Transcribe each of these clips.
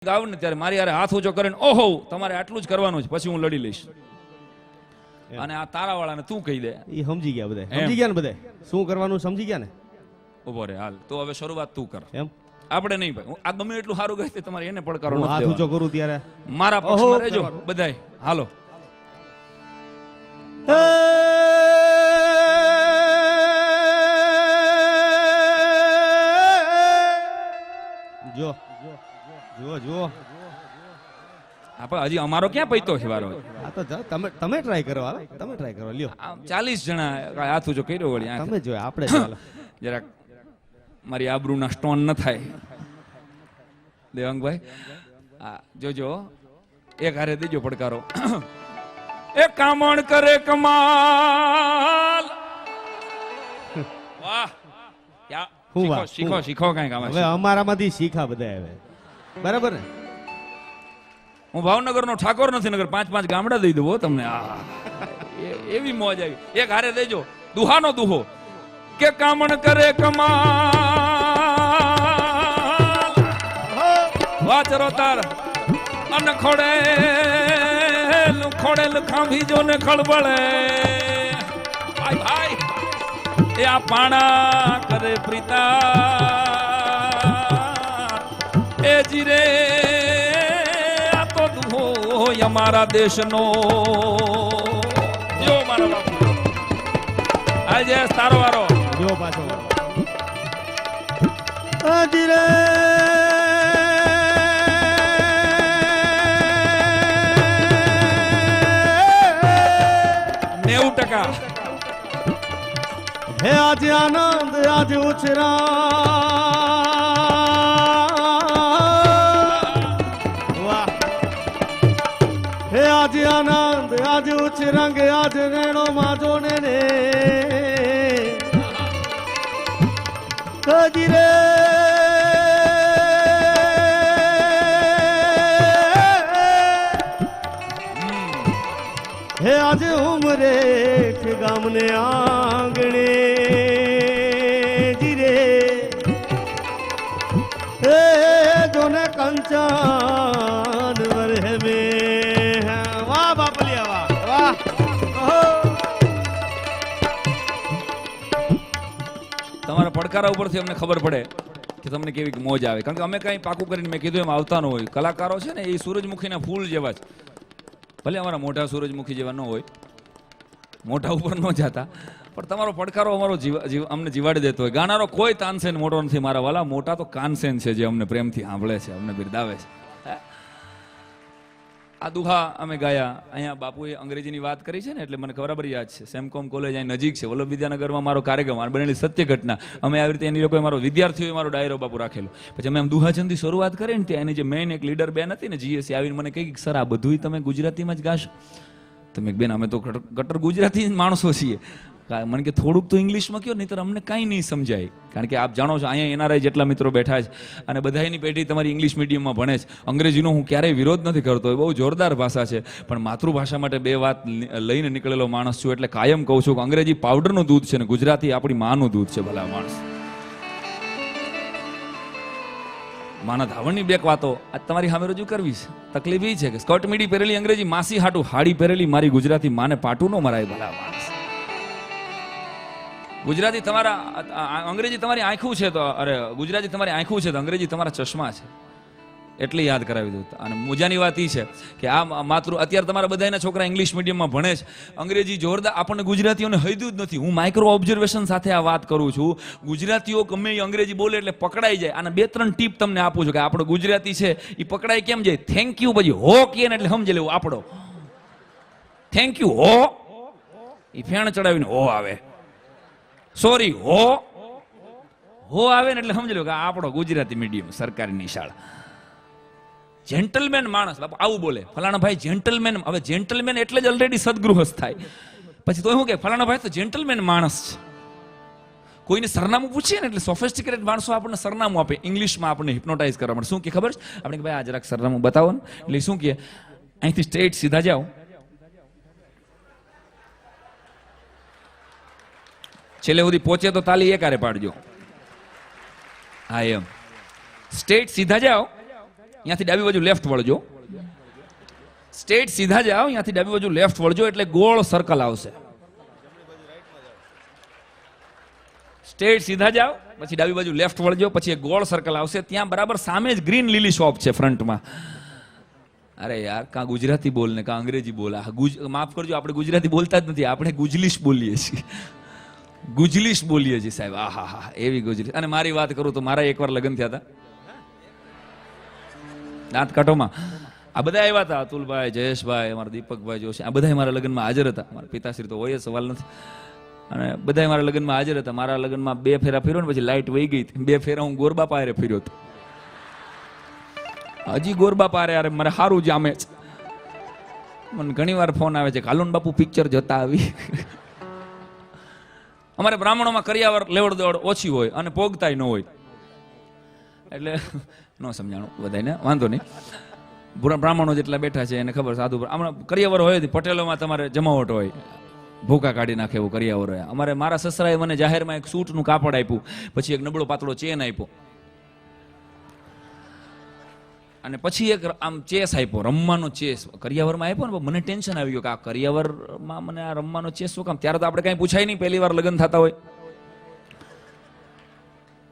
ગાવ ને ત્યારે મારી યાર હાથ ઊંચો કરીને ઓહો તમારે આટલું જ કરવાનું છે, પછી હું લડી લઈશ. અને આ તારાવાળાને તું કહી દે. એ સમજી ગયા બધા, સમજી ગયા ને બધા શું કરવાનું સમજી ગયા ને. ઉભો રે હાલ તો હવે શરૂઆત તું કર. એમ આપણે નહીં ભાઈ, આ ગમે એટલું સારું કહે તમારે એને પડકારો નથી હાથ ઊંચો કરું ત્યારે મારા પક્ષમાં રહેજો બધાય. હાલો જો જુઓ જુઓ. આપણે હજી અમારો ક્યાં પૈતો છે વારો? આ તો તમે ટ્રાય કરો, હાલો તમે ટ્રાય કરો. લ્યો 40 જણા હાથ ઊંચો કર્યો વળી. તમે જો આપણે ચાલો જરાક મારી આબરૂના સ્ટોન ન થાય. દેવાંગભાઈ હા જોજો એક હારે દેજો પડકારો. એ કામણ કરે કમાલ. વાહ શીખો શીખો શીખો કઈ કામ. હવે અમારામાંથી શીખા બધા હવે બરાબર ને. હું ભાવનગર નો ઠાકોર નથી, નગર 5-5 ગામડા દઈ દઉં તમને. એવી મોજ આવી. એક હારે દેજો દુહાનો દુહો. કે કામણ કરે કમાલ વાચરો તાર અન ખોડે ખોડેલ ખાંભી જો ને ખળબળે. ભાઈ ભાઈ એ આ પાણા કરે પ્રીતા એ જીરે આ તો દુહો અમારા દેશનો. જો મારા બાપુ આજે તારો વારો જો પાછો ધીરે 90%. હે આજે આનંદ આજે ઉછરા વાહ. હે આજે આનંદ આજે ઉછરંગ આજે રેણો માજો ને રે કજીરે. હે આજે ઉમરે કે ગામને આંગણે જીરે હે જોને કંચન વરહે મે. વાહ બાપલિયા વાહ વાહ. તમારા પડકારા ઉપરથી અમને ખબર પડે કે તમને કેવી મોજ આવે, કારણ કે અમે કઈ પાકું કરીને મેં કીધું એમ આવતા ન હોય. કલાકારો છે ને એ સૂરજમુખીના ફૂલ જેવા છે. ભલે અમારા મોટા સૂરજમુખી જેવા ન હોય, મોટા ઉપર ન જતા, પણ તમારો પડકારો અમારો અમને જીવાડી દેતો હોય. ગાનારો કોઈ તાનસેન મોટો નથી મારા વાલા, મોટા તો કાનસેન છે જે અમને પ્રેમથી સાંભળે છે, અમને બિરદાવે છે. આ દુહા અમે ગાયા. અહીંયા બાપુએ અંગ્રેજીની વાત કરી છે ને એટલે મને બરાબર યાદ છે. સેમકોમ કોલેજ અહીં નજીક છે, વલ્લભ વિદ્યાનગરમાં મારો કાર્યક્રમ બનેલી સત્ય ઘટના. અમે આવી રીતે એની લોકોએ મારો વિદ્યાર્થીઓએ મારો ડાયરો બાપુ રાખેલો. પછી અમે દુહાચંદથી શરૂઆત કરી ને ત્યાં એની જે મેઇન એક લીડર બેન હતી ને જીએસસી આવીને મને કહી સર આ બધું તમે ગુજરાતીમાં જ ગાશો? તમે બેન અમે તો ગટર ગુજરાતી માણસો છીએ. મને કે થોડુંક તો ઇંગ્લિશમાં કયો, નહીં તો અમને કાંઈ નહીં સમજાય. કારણ કે આપ જાણો છો અહીંયા એનઆરઆઈ જેટલા મિત્રો બેઠા છે અને બધાની પેઢી તમારી ઇંગ્લિશ મીડિયમમાં ભણે છે. અંગ્રેજીનો હું ક્યારેય વિરોધ નથી કરતો, એ બહુ જોરદાર ભાષા છે, પણ માતૃભાષા માટે બે વાત લઈને નીકળેલો માણસ છું એટલે કાયમ કહું છું કે અંગ્રેજી પાવડરનું દૂધ છે ને ગુજરાતી આપણી માનું દૂધ છે. ભલા માણસ માના ધાવણની બે વાતો આજ તમારી સામે રજૂ કરવી છે. તકલીફ એ છે કે સ્કર્ટ મીડી પહેરેલી અંગ્રેજી માસી હાટું હાડી પહેરેલી મારી ગુજરાતી માને પાટું ન મરાય. ભલા માણસ ગુજરાતી તમારા અંગ્રેજી તમારી આંખું છે તો અરે ગુજરાતી તમારી આંખું છે તો અંગ્રેજી તમારા ચશ્મા છે. એટલે યાદ કરાવી દઉં. અને મજાની વાત એ છે કે આ અત્યારે તમારા બધાના છોકરા ઇંગ્લિશ મીડિયમમાં ભણે છે. અંગ્રેજી જોરદાર, આપણને ગુજરાતીઓને હૈદું જ નથી. હું માઇક્રો ઓબ્ઝર્વેશન સાથે આ વાત કરું છું. ગુજરાતીઓ ગમે એ અંગ્રેજી બોલે એટલે પકડાઈ જાય. અને 2-3 ટીપ તમને આપું છું કે આપણો ગુજરાતી છે એ પકડાઈ કેમ જાય. થેન્ક યુ પછી હો કે ને એટલે સમજી લેવું આપણો થેન્ક યુ હો એ ફેણ ચડાવીને હો આવે. સોરી હો આવે ને એટલે સમજી લો કે આપણો ગુજરાતી મીડિયમ સરકારીની શાળા. જેન્ટલમેન માણસ બાપુ આવું બોલે ફલાણા ભાઈ જેન્ટલમેન. હવે જેન્ટલમેન એટલે જ ઓલરેડી સદગૃહસ્થ થાય. પછી તો શું કે ફલાણા ભાઈ તો જેન્ટલમેન માણસ છે. કોઈને સરનામું પૂછીએ ને એટલે સોફિસ્ટિકેટેડ માણસો આપણને સરનામું આપે. ઇંગ્લિશમાં આપણને હિપ્નોટાઇઝ કરવા માટે શું કે ખબર છે આપણે કે ભાઈ આ જરાક સરનામું બતાવો ને એટલે શું કે અહીંથી સ્ટ્રેટ સીધા જાઓ, છેલ્લે સુધી પહોંચે તો તાલી એકારે પાડજો. હા એમ સ્ટ્રેટ સીધા જાઓ અહીંયાથી ડાબી બાજુ લેફ્ટ વળજો, સ્ટ્રેટ સીધા જાઓ, અહીંયાથી ડાબી બાજુ લેફ્ટ વળજો એટલે ગોળ સર્કલ આવશે. સ્ટ્રેટ સીધા જાઓ, પછી ડાબી બાજુ લેફ્ટ વળજો, પછી એક ગોળ સર્કલ આવશે. ત્યાં બરાબર સામે જ ગ્રીન લીલી શોપ છે ફ્રન્ટમાં. અરે યાર, કાં ગુજરાતી બોલ ને કાં અંગ્રેજી બોલ. માફ કરજો, આપણે ગુજરાતી બોલતા જ નથી, આપણે ગુજલીશ બોલીએ છીએ. ગુજલીશ બોલીએ છીએ સાહેબ. આહા હા, એવી ગુજલીશ. અને મારી વાત કરું તો મારા એકવાર લગ્ન થયા હતા દાંત કાંઠોમાં. આ બધા આવ્યા હતા, અતુલભાઈ, જયેશભાઈ, અમારા દીપકભાઈ જોશી, આ બધા મારા લગ્નમાં હાજર હતા. મારા પિતાશ્રી તો હોય, સવાલ નથી. અને બધા મારા લગ્નમાં હાજર હતા. મારા લગ્નમાં 2 ફેરા ફેર્યો ને પછી લાઈટ વહી ગઈ. 2 ફેરા હું ગોરબા પારે ફેર્યો હતો. હજી ગોરબા પારે યાર મારે સારું જામે છે. મને ઘણી વાર ફોન આવે છે, કાલુન બાપુ પિક્ચર જતા આવી. અમારે બ્રાહ્મણોમાં કરિયાવર લેવડ દેવડ ઓછી હોય અને પોગતાય ન હોય, એટલે ન સમજાણું બધાને, વાંધો નહીં. બ્રાહ્મણો જેટલા બેઠા છે એને ખબર, સાધુ હમણાં કરિયાવર હોય, પટેલોમાં તમારે જમાવટ હોય, ભૂકા કાઢી નાખે એવું કરિયાવર હોય. અમારે મારા સસરાએ મને જાહેરમાં એક સૂટનું કાપડ આપ્યું, પછી એક નબળો પાતળો ચેન આપ્યો, અને પછી એક આમ ચેસ આપ્યો, રમવાનો ચેસ કરિયાવરમાં આપ્યો ને. મને ટેન્શન આવી ગયું કે આ કરિયાવરમાં મને આ રમવાનો ચેસ શું કામ? ત્યારે તો આપણે કાંઈ પૂછાય નહીં, પહેલી વાર લગ્ન થતા હોય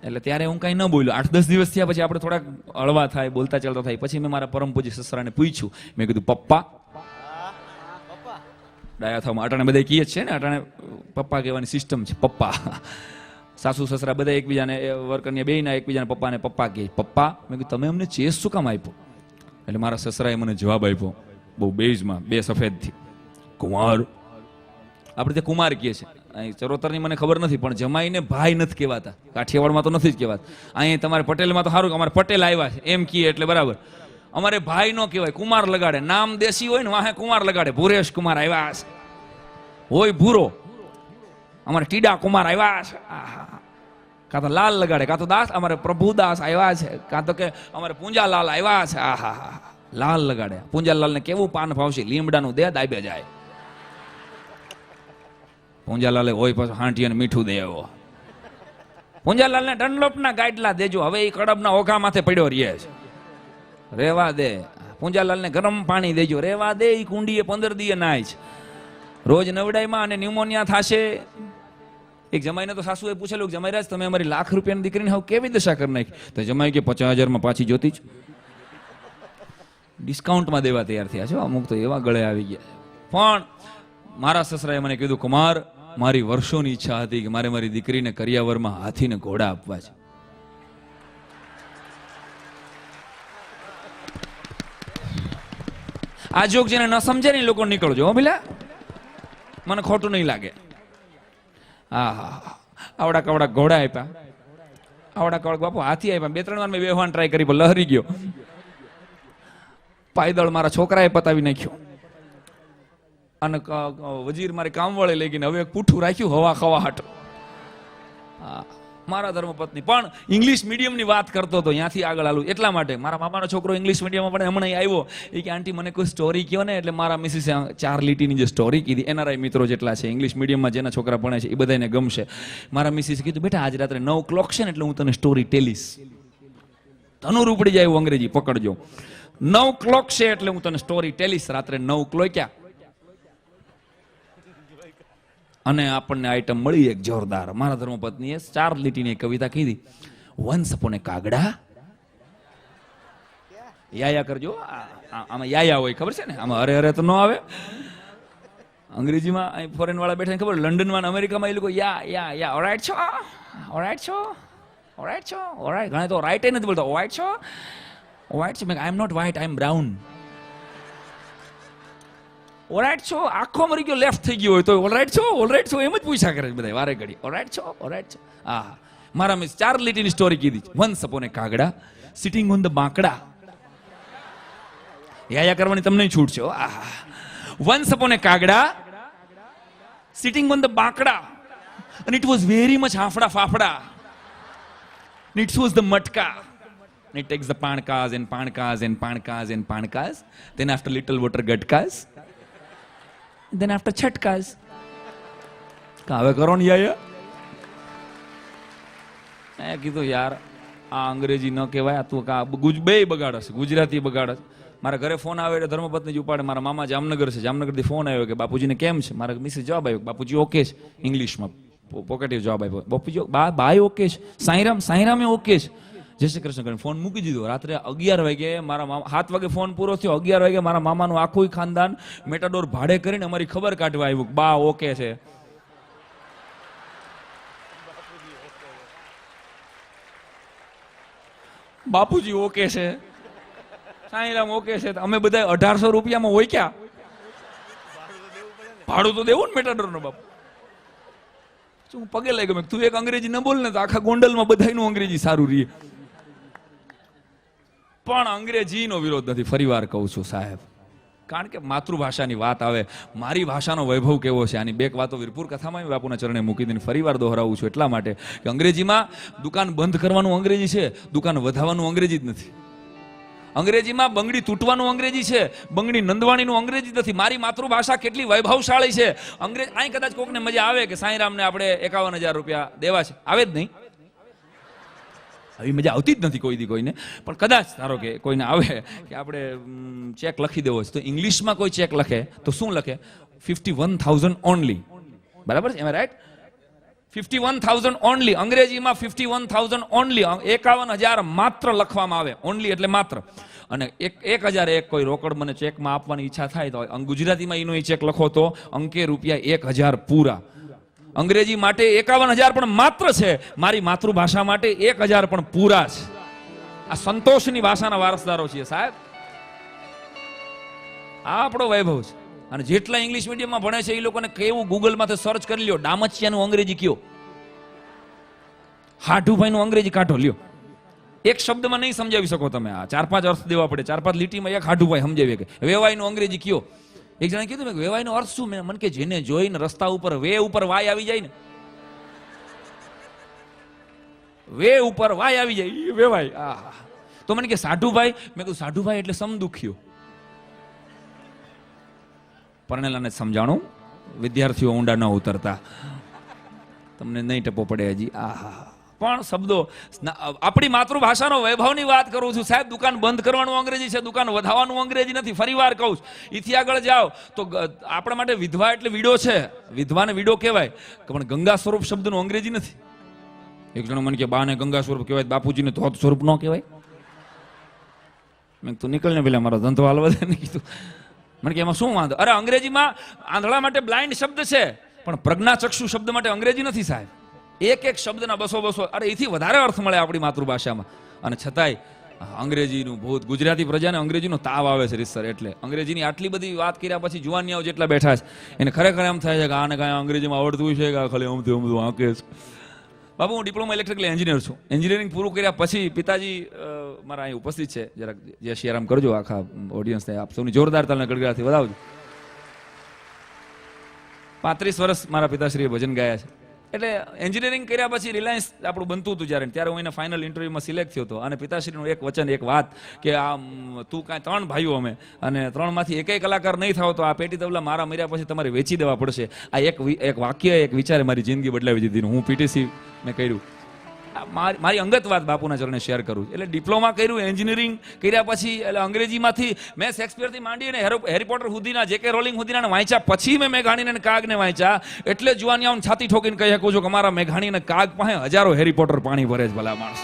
એટલે ત્યારે હું કાંઈ ન બોલ્યો. 8-10 દિવસ થયા પછી આપણે થોડાક હળવા થાય, બોલતા ચાલતા થાય. પછી મેં મારા પરમ પૂજ્ય સસરાને પૂછ્યું, મેં કીધું પપ્પા, ડાયા થવામાં અટાણે બધા કહીએ જ છે ને, અટાણે પપ્પા કહેવાની સિસ્ટમ છે, પપ્પા. સાસુ સસરા બધા એકબીજાને વર્કરને બેયના એકબીજાને પપ્પાને પપ્પા કહે. પપ્પા, મેં કીધું તમે અમને ચેસ શું કામ આપ્યો? એટલે મારા સસરાએ મને જવાબ આપ્યો, બહુ બેઝમાં, 2 સફેદથી, કુમાર. આપણે તે કુમાર કહે છે, અહીં ચરોતરની મને ખબર નથી, પણ જમાઈને ભાઈ નથી કહેવાતા. કાઠિયાવાડમાં તો નથી જ કહેવાતા. અહીં તમારે પટેલમાં તો સારું કે અમારે પટેલ આવ્યા છે એમ કહીએ એટલે બરાબર. અમારે ભાઈ નો કહેવાય, કુમાર લગાડે. નામ દેશી હોય ને વાહે કુમાર લગાડે. ભૂરેશ કુમાર આવ્યા છે હોય ભૂરો, અમારે ટીડા કુમાર આવ્યા છે, કાં તો લાલ લગાડે, કાં તો દાસ, અમારે પ્રભુદાસ આવ્યા છે, કાં તો કે અમારે પૂંજાલાલ આવ્યા છે. આહા, લાલ લગાડે. પૂંજાલાલ ને કેવું પાન ભાવશે, લીમડાનું દે દાબે જાય. પૂંજાલાલે હોય પછી હાંટી અને મીઠું દે એવો. પૂંજાલાલ ને ડનલોપના ગાઈડલા દેજો, હવે એ કડબના ઓઘા માથે પડ્યો રહે છે, રેવા દે. પૂંજાલાલ ને ગરમ પાણી દેજો, રેવા દે. એ કુંડીએ 15 દીએ નાય છે, રોજ નવડાઈમાં, અને ન્યુમોનિયા થશે. એક જમાઈને તો સાસુએ પૂછેલું, જમાઈરાજ તમે અમારી લાખ રૂપિયાની દીકરીને હવે કેવી દશા કરી નાખી? તો જમાઈ કે 50,000માં પાછી જોતી જ. ડિસ્કાઉન્ટમાં દેવા તૈયાર થયા છે અમુક તો, એવા ગળે આવી ગયા. પણ મારા સસરાએ મને કીધું, કુમાર, મારી વર્ષોની ઈચ્છા હતી કે મારે મારી દીકરીને કરિયાવરમાં હાથીને ઘોડા આપવા છે. આ જોક જેને ન સમજે ને લોકો નીકળજો હો પેલા, મને ખોટું નહીં લાગે. હા, આવડા કવડા ઘોડા આપ્યા, આવડા કવડા બાપુ હાથી આપ્યા. 2-3 વાર મેં બેહવાન ટ્રાય કરી પણ લહરી ગયો. પાયદળ મારા છોકરાએ પતાવી નાખ્યો, અને વજીર મારી કામવાળે લઈ ગઈને હવે એક પૂઠું રાખ્યું હવા ખવા હાટ. મારા ધર્મપત્ની પણ ઇંગ્લિશ મીડિયમની વાત કરતો હતો, ત્યાંથી આગળ આલું એટલા માટે. મારા મામાનો છોકરો ઇંગ્લિશ મીડિયમમાં પણ હમણાં આવ્યો, એ કે આંટી મને કોઈ સ્ટોરી કહો ને. એટલે મારા મિસિસે 4 લીટીની જે સ્ટોરી કીધી, એનઆરઆઈ મિત્રો જેટલા છે ઇંગ્લિશ મીડિયમમાં જેના છોકરા ભણે છે એ બધાને ગમશે. મારા મિસિસે કીધું, બેટા આજ રાત્રે 9 o'clock છે ને એટલે હું તને સ્ટોરી ટેલીશ. ધનુર ઉપડી જાય એવું અંગ્રેજી પકડજો. 9 o'clock છે એટલે હું તને સ્ટોરી ટેલીશ. રાત્રે 9 o'clock ક્યાં, અને આપણને આઈટમ મળી એક જોરદાર. મારા ધર્મપત્નીએ 4 લીટીની કવિતા કીધી. વન્સ અપોન એ કાગડા, યાયા કરજો, આમાં યાયા હોય ખબર છે ને, આમાં અરે અરે તો ન આવે. અંગ્રેજીમાં અહીં ફોરેન વાળા બેઠા ખબર, લંડનમાં અમેરિકામાં એ લોકો યા ઓરાઈટ છો, ઓરાઈટ છો, ઓરાઈટ છો, ઓરાઈટ. ઘણા તો રાઈટ નથી બોલતા, ઓરાઈટ છો, ઓરાઈટ છો. મેં I am not white, I am brown. Alright છો, આખો મરી ગયો લેફ્ટ થઈ ગયો હોય તો ઓલરાઈટ છો, ઓલરાઈટ છો એમ જ પૂછ્યા કરે બધા વારે ઘડી. ઓલરાઈટ છો, ઓલરાઈટ છો. હા, મારા મિસ 4 લીટીની સ્ટોરી કીધી. વન્સ અપોન એ કાગડા સિટિંગ ઓન ધ બાંકડા. યા કરવાની તમને છૂટ છે. વન્સ અપોન એ કાગડા સિટિંગ ઓન ધ બાંકડા, and it was very much હાફડા ફાફડા. It was the matka. It takes the pankas and pankas and pankas and pankas. Then after little water gutkas. Then after છટકાસ. હવે કરો ને યાર. મેં કીધું યાર આ અંગ્રેજી ન કહેવાય, આ તું બે બગાડ હશે, ગુજરાતી બગાડ હશે. મારા ઘરે ફોન આવે એટલે ધર્મપત્ની જ ઉપાડે. મારા મામા જામનગર છે, જામનગરથી ફોન આવ્યો કે બાપુજીને કેમ છે. મારા મિસિસ જવાબ આવ્યો બાપુજી ઓકે છે, ઇંગ્લિશમાં પોકેટિવ જવાબ આપ્યો. બાપુજી બાય ઓકે છે, સાંઈરામે ઓકે છે, જય શ્રી કૃષ્ણ કરીને ફોન મૂકી દીધો. રાત્રે 11 વાગે મારા મામા 7 વાગે ફોન પૂરો થયો, 11 વાગે મારા મામાનું આખું ખાનદાન મેટાડોર ભાડે કરીને અમારી ખબર કાઢવા આવ્યું બા ઓકે છે. બાપુજી ઓકે છે, સાંઈરામ ઓકે છે. અમે બધા 1800 રૂપિયામાં હોય ક્યાં? ભાડું તો દેવું ને મેટાડોર નો. બાપુ હું પગે લાગી ગયો, તું એક અંગ્રેજી ન બોલ ને તો આખા ગોંડલમાં બધાયનું અંગ્રેજી સારું રહે. પણ અંગ્રેજીનો વિરોધ નથી, ફરીવાર કહું છું સાહેબ, કારણ કે માતૃભાષાની વાત આવે, મારી ભાષાનો વૈભવ કેવો છે. આની બે વાતો વીરપુર કથામાં બાપુના ચરણે મૂકી દઈને ફરીવાર દોહરાવું છું એટલા માટે કે અંગ્રેજીમાં દુકાન બંધ કરવાનું અંગ્રેજી છે, દુકાન વધારવાનું અંગ્રેજી જ નથી. અંગ્રેજીમાં બંગડી તૂટવાનું અંગ્રેજી છે, બંગડી નંદવાણીનું અંગ્રેજી નથી. મારી માતૃભાષા કેટલી વૈભવશાળી છે. અંગ્રેજ અહીં કદાચ કોકને મજા આવે કે સાંઈરામને આપણે 51,000 રૂપિયા દેવા છે, આવે જ નહીં, આવી મજા આવતી જ નથી કોઈ દી કોઈને. પણ કદાચ ધારો કે કોઈને આવે કે આપણે ચેક લખી દેવો છે, તો ઇંગ્લિશમાં કોઈ ચેક લખે તો શું લખે? 51,000 ઓનલી. બરાબર છે, એમ રાઈટ? 51,000 ઓનલી. અંગ્રેજીમાં 51,000 ઓનલી, 51,000 માત્ર લખવામાં આવે. ઓનલી એટલે માત્ર. અને 1,001 કોઈ રોકડ મને ચેકમાં આપવાની ઈચ્છા થાય તો ગુજરાતીમાં એનો ચેક લખો તો અંકે રૂપિયા 1,000 પૂરા. અંગ્રેજી માટે 51,000 પણ માત્ર છે, મારી માતૃભાષા માટે 1,000 પણ પૂરા છે. આ સંતોષની ભાષાના વારસદારો છીએ સાહેબ, આ આપણો વૈભવ છે. અને જેટલા ઇંગ્લિશ મીડિયમમાં ભણે છે એ લોકોને કેવું ગૂગલમાંથી સર્ચ કરી લ્યો, ડામચિયાનું અંગ્રેજી કયો, હાઠુભાઈનું અંગ્રેજી કાઢો લ્યો. એક શબ્દમાં નહીં સમજાવી શકો તમે, આ 4-5 અર્થ દેવા પડે, 4-5 લીટીમાં એક હાઠુભાઈ સમજાવી કે વેવાઈનું અંગ્રેજી કયો. એક જણાએ કીધું કે વેવાઈનો અર્થ શું? મને કે જેને જોઈને રસ્તા ઉપર વે ઉપર વાય આવી જાય ને, વે ઉપર વાય આવી જાય વેવાય. તો મને કે સાઢુભાઈ, મેં કીધું સાઢુભાઈ એટલે સમદુખ્યો. પરણેલાને સમજાણું, વિદ્યાર્થીઓ ઊંડા ન ઉતરતા, તમને નહીં ટપો પડે હજી. પણ શબ્દો, આપણી માતૃભાષાનો વૈભવની વાત કરું છું સાહેબ. દુકાન બંધ કરવાનું અંગ્રેજી છે, દુકાન વધારવાનું અંગ્રેજી નથી. ફરીવાર કહું છું, એથી આગળ જાઓ તો આપણા માટે વિધવા એટલે વિડો છે, વિધવાને વિડો કહેવાય, પણ ગંગા સ્વરૂપ શબ્દનું અંગ્રેજી નથી. એક જણો મને કે બાને ગંગા સ્વરૂપ કહેવાય, બાપુજીને ધોત સ્વરૂપ ન કહેવાય. મેં તું નીકળને પેલા મારો ધંધો હાલવા દે. કીધું મને કે એમાં શું વાંધો? અરે અંગ્રેજીમાં આંધળા માટે બ્લાઇન્ડ શબ્દ છે, પણ પ્રજ્ઞાચક્ષુ શબ્દ માટે અંગ્રેજી નથી સાહેબ. એક શબ્દના 200 અરે એથી વધારે અર્થ મળે આપણી માતૃભાષામાં. અને છતાંય અંગ્રેજીનું ભૂત, ગુજરાતી પ્રજાને અંગ્રેજીનો તાવ આવે છે રીતસર. એટલે અંગ્રેજીની આટલી બધી વાત કર્યા પછી જુવાનિયાઓ જેટલા બેઠા છે એને ખરેખર એમ થાય છે કે આને કાંઈ અંગ્રેજીમાં આવડતું છે કે ખાલી અમથું આંકે છે. બાબુ હું ડિપ્લોમા ઇલેક્ટ્રિકલ એન્જિનિયર છું. એન્જિનિયરિંગ પૂરું કર્યા પછી પિતાજી મારા અહીં ઉપસ્થિત છે, જરાક જય શ્રી રામ કરજો આખા ઓડિયન્સને, આપ સૌની જોરદાર તાલના ગડગડાથી વધાવજો. 35 વર્ષ મારા પિતાશ્રીએ ભજન ગાયા છે. એટલે એન્જિનિયરિંગ કર્યા પછી રિલાયન્સ આપણું બનતું હતું ત્યારે હું એને ફાઇનલ ઇન્ટરવ્યુમાં સિલેક્ટ થયો હતો. અને પિતાશ્રીનું એક વચન, એક વાત કે આ તું કાંઈ 3 ભાઈઓ અમે, અને 3માંથી એકેય કલાકાર નહીં થાવ તો આ પેટી તબલા મારા મર્યા પછી તમારે વેચી દેવા પડશે. આ એક વાક્ય, એક વિચારે મારી જિંદગી બદલાવી દીધી. હું પીટીસી મેં કર્યું. મારી અંગત વાત બાપુના ચરણે શેર કરું. એટલે ડિપ્લોમા કર્યું, એન્જિનિયરિંગ કર્યા પછી એટલે અંગ્રેજીમાંથી મેં શેક્સપિયરથી માંડીને હેરી પોટર સુધીના, જેકે રોલિંગ સુધીના વાંચ્યા. પછી મેં મેઘાણી અને કાગને વાંચ્યા. એટલે જુવાનિયાઓને છાતી ઠોકીને કહી શકું છું કે અમારા મેઘાણી અને કાગ પાસે હજારો હેરી પોટર પાણી ભરે છે ભલા માણસ.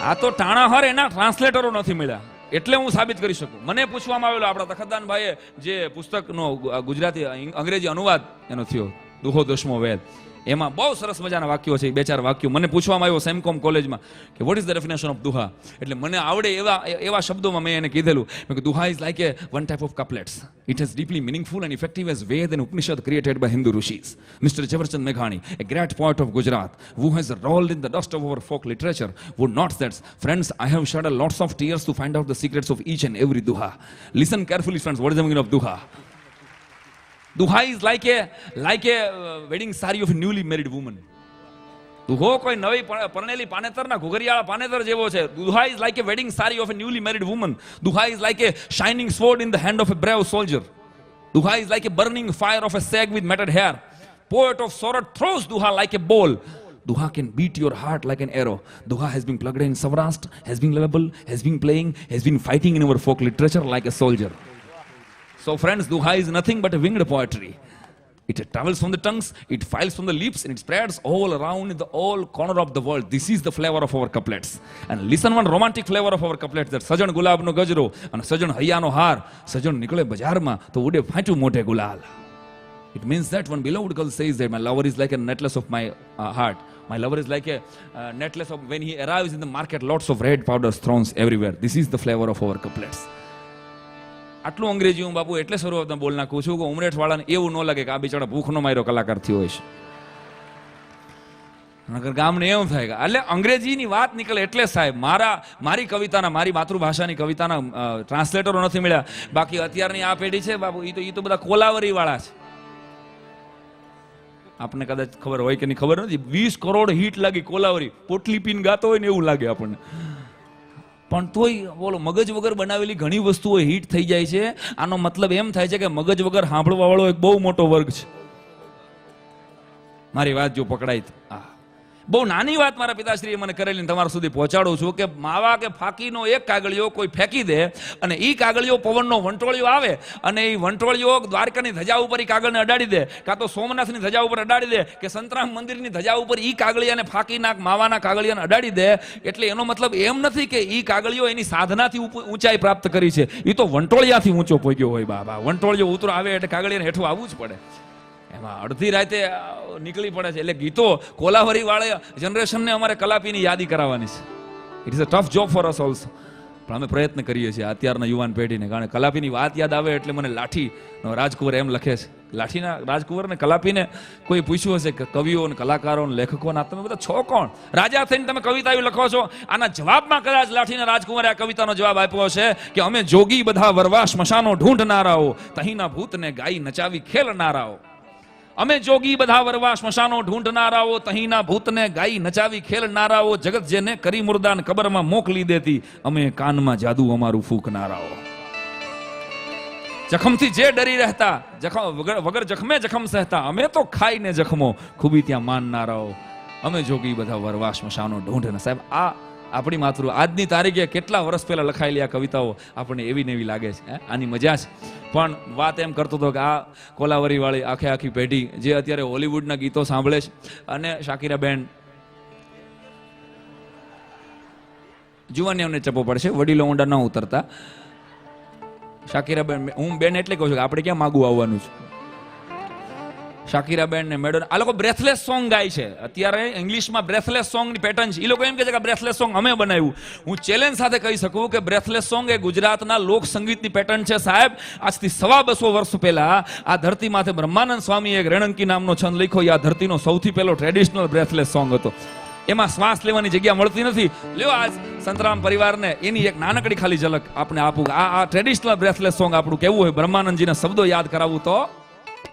આ તો ટાણાહર એના ટ્રાન્સલેટરો નથી મળ્યા એટલે હું સાબિત કરી શકું. મને પૂછવામાં આવેલો આપણા તખતદાનભાઈએ જે પુસ્તકનો ગુજરાતી અંગ્રેજી અનુવાદ એનો થયો, દુહો 10મો વેદ, એમાં બહુ સરસ મજાના વાક્યો છે. 2-4 વાક્યો મને પૂછવામાં આવ્યો સેમકોમ કોલેજમાં કે what is the definition of duha. એટલે મને આવડે એવા શબ્દોમાં મેં એને કીધેલું કે duha is like a one type of couplets. It is deeply meaningful and effective as Ved and Upanishad created by Hindu rishis. Mister Zaverchand મેઘાણી, a great poet of Gujarat, who has rolled in the dust of our folk literature, would not that, friends, I have shed a lots of tears to find out the secrets of each and every duha. Listen carefully, friends, what is the meaning of duha? Duha is like a wedding saree of a newly married woman. દુહો કોઈ નવી પરણેલી પાનેતરના ઘુઘરિયાળા પાનેતર જેવો છે. દુહા is like a wedding saree of a newly married woman. Duha is like a shining sword in the hand of a brave soldier. Duha is like a burning fire of a sag with matted hair. Poet of sorrow throws duha like a ball. Duha can beat your heart like an arrow. Duha has been plugged in Savrasht, has been lovable, has been playing, has been fighting in our folk literature like a soldier. So friends, Duha is nothing but a winged poetry. It travels from the tongues, it files from the lips, and it spreads all around in the all corner of the world. This is the flavor of our couplets. And listen one romantic flavor of our couplets, that સજણ ગુલાબનો ગજરો અને સજણ હૈયાનો હાર, સજણ નીકળે બજારમાં તો ઉડે ફાંચું મોઢે ગુલાલ. It means that one beloved girl says that my lover is like a necklace of my heart. My lover is like a necklace of, when he arrives in the market, lots of red powders thrown everywhere. This is the flavor of our couplets. આટલું અંગ્રેજી હું બાપુ એટલે શરૂઆતમાં બોલ નાખું છું કે ઉમરેઠ વાળાને એવું ન લાગે કે આ બિચારા ભૂખનો માર્યો કલાકાર થયો હોય છે. નગર ગામને એવું થાય કે એટલે અંગ્રેજીની વાત નીકળે એટલે સાહેબ મારી કવિતાના, મારી માતૃભાષાની કવિતાના ટ્રાન્સલેટરો નથી મળ્યા. બાકી અત્યારની આ પેઢી છે બાપુ, એ તો બધા કોલાવરી વાળા છે. આપણને કદાચ ખબર હોય કે નહીં ખબર નથી, 20 કરોડ હિટ લાગી કોલાવરી, પોટલી પીન ગાતો હોય ને એવું લાગે આપણને. પણ તોય બોલો, મગજ વગર બનાવેલી ઘણી વસ્તુઓ હિટ થઈ જાય છે. આનો મતલબ એમ થાય છે કે મગજ વગર સાંભળવા વાળો એક બહુ મોટો વર્ગ છે. મારી વાત જો પકડાય તો બહુ નાની વાત મારા પિતાશ્રીએ મને કરેલી તમારા સુધી પહોંચાડું છું કે માવા કે ફાકીનો એક કાગળિયો કોઈ ફેંકી દે અને એ કાગળિયો પવનનો વંટોળિયો આવે અને એ વંટોળિયો દ્વારકાની ધજા ઉપર એ કાગળને અડાડી દે, કાં તો સોમનાથની ધજા ઉપર અડાડી દે, કે સંતરામ મંદિરની ધજા ઉપર એ કાગળિયાને ફાંકી નાખ, માવાના કાગળિયાને અડાડી દે. એટલે એનો મતલબ એમ નથી કે એ કાગળિયો એની સાધનાથી ઊંચાઈ પ્રાપ્ત કરી છે, એ તો વંટોળિયાથી ઊંચો પહોંચ્યો હોય. બાબા, વંટોળિયો ઉતરો આવે એટલે કાગળિયાને હેઠું આવવું જ પડે. એમાં અડધી રાતે નીકળી પડે છે. એટલે ગીતો કોલાવરી વાળા જનરેશનને અમારે કલાપીની યાદી કરાવવાની છે. It is a tough job for us also. પણ અમે પ્રયત્ન કરીએ છીએ અત્યારના યુવાન પેઢીને. કારણ કે કલાપીની વાત યાદ આવે એટલે મને લાઠીનો રાજકુંવર એમ લખે છે. લાઠીના રાજકુંવરને કલાપીને કોઈ પૂછ્યું હશે કે કવિઓ ને કલાકારો ને લેખકો ના તમે બધા છો કોણ? રાજા થઈને તમે કવિતાઓ લખો છો. આના જવાબમાં કદાચ લાઠીના રાજકુંવરે આ કવિતાનો જવાબ આપ્યો છે કે અમે જોગી બધા વરવા સ્મશાનો ઢૂંઢનારાઓ, તહીંના ભૂતને ગાઈ નચાવી ખેલનારાઓ. અમે જોગી બધા વરવા સ્મશાનો ઢૂંઢનારાઓ, તહીંના ભૂતને ગાઈ નચાવી ખેલનારાઓ, જગત જેને કરી મુર્દાન કબરમાં મોકલી દેતી, અમે કાનમાં જાદુ અમારું ફૂંકનારાઓ. જખમથી જે ડરી રહેતા, વગર જખમે જખમ સહેતા, અમે તો ખાઈને જખમો ખૂબી ત્યાં માનનારાઓ, અમે જોગી બધા વરવા સ્મશાનો ઢૂંઢના. સાહેબ, આ આપણી આજની તારીખે કેટલા વર્ષ પહેલા લખાયેલી આ કવિતાઓ આપણને એવી ને એવી લાગે છે. આની મજા છે. પણ વાત એમ કરતો હતો કે આ કોલાવરી વાળી આખી પેઢી જે અત્યારે હોલીવુડના ગીતો સાંભળે છે, અને શાકીરા બેન જુવાનીઓને ચપો પડશે, વડીલો ઊંડા ન ઉતરતા. શાકીરા બેન, હું બેન એટલે કહું છું કે આપણે ક્યાં માગું આવવાનું છે. શાકીરા બેન ને મેડન, આ લોકો બ્રેથલેસ સોંગ ગાય છે. અત્યારે ઇંગ્લિશમાં બ્રેથલેસ સોંગની પેટર્ન છે. એ લોકો એમ કહે છે કે બ્રેથલેસ સોંગ અમે બનાવ્યું. હું ચેલેન્જ સાથે કહી શકું કે બ્રેથલેસ સોંગ એ ગુજરાતના લોક સંગીતની પેટર્ન છે. સાહેબ, આજથી 250 વર્ષ પહેલા આ ધરતી માથે બ્રહ્માનંદ સ્વામી એક રેણંકી નામનો છંદ લખ્યો. આ ધરતીનો સૌથી પહેલો ટ્રેડિશનલ બ્રેથલેસ સોંગ હતો. એમાં શ્વાસ લેવાની જગ્યા મળતી નથી. લ્યો આજ સંતરામ પરિવારને એની એક નાનકડી ખાલી ઝલક આપણે આપું. આ ટ્રેડિશનલ બ્રેથલેસ સોંગ આપણું કેવું હોય, બ્રહ્માનંદજીના શબ્દો યાદ કરાવું તો